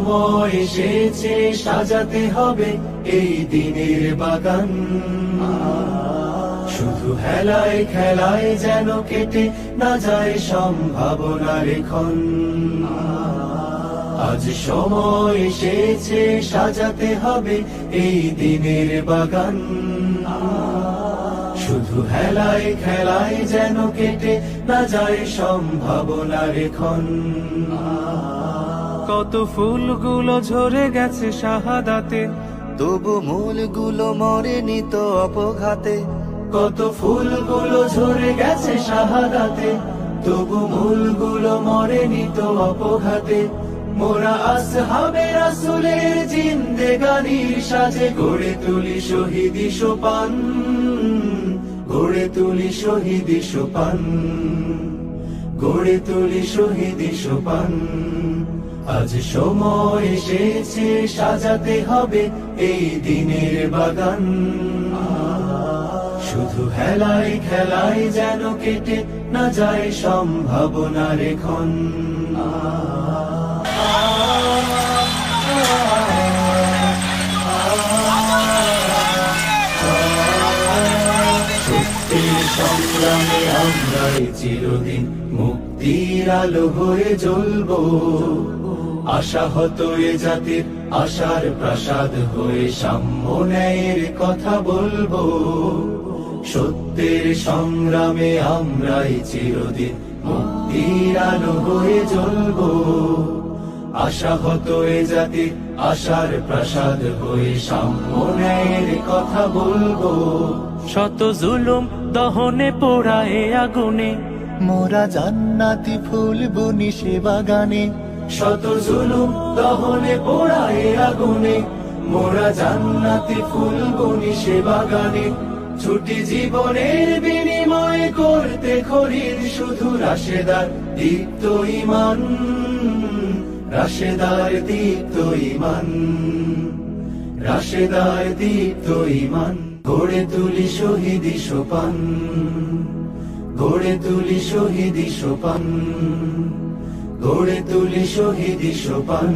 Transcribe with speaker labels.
Speaker 1: সময় এসেছে সাজাতে হবে এই দিনের বাগান। শুধু হেলায় খেলায় যেন কেটে না যায় সম্ভাবনার ক্ষণ। আজ সময় এসেছে সাজাতে হবে এই দিনের বাগান। শুধু হেলায় খেলায় যেন কেটে না যায় সম্ভাবনার ক্ষণ।
Speaker 2: কত ফুলগুলো ঝরে গেছে শাহাদাতে,
Speaker 3: তবু মূলগুলো মরেনি তো অপঘাতে।
Speaker 1: কত ফুলগুলো ঝরে গেছে শাহাদাতে, তবু মূলগুলো মরেনি তো অপঘাতে। মোরা আসহাবে রাসূলের জিন্দেগানির সাজে গড়ে তুলি শহীদি সোপান, গড়ে তুলি শহীদি সোপান, গড়ে তুলি শহীদি সোপান। আজ সময় এসেছে সাজাতে হবে এই দিনের বাগান। শুধু হেলায় খেলায় যেন কেটে না যায় সম্ভাবনার ক্ষণ। সত্যের সংগ্রামে আমরাই চিরদিন মুক্তির আলো হয়ে জ্বলবো। আশাহত এ জাতির আশার প্রাসাদ হয়ে সাম্য ন্যায়ের কথা বলবো। সত্যের সংগ্রামে আমরাই চিরদিন মুক্তির আলো হয়ে জ্বলবো। আশাহত এ জাতির আশার প্রাসাদ হয়ে সাম্য ন্যায়ের কথা বলবো।
Speaker 2: শত জুলুম দহনে পোড়ায় আগুনে,
Speaker 3: মোরা জান্নাতি ফুল বুনি সে বাগানে।
Speaker 1: শত জুলুম দহনে পোড়ায় আগুনে, মোরা জান্নাতি ফুল বুনি সে বাগানে। ছুটি জীবনের বিনিময় করতে খরিদ শুধু রাশেদার দীপ্ত ঈমান, রাশেদার দীপ্ত ঈমান, রাশেদার দীপ্ত ঈমান। গড়ে তুলি শহীদি সোপান, গড়ে তুলি শহীদি সোপান, গড়ে তুলি শহীদি সোপান।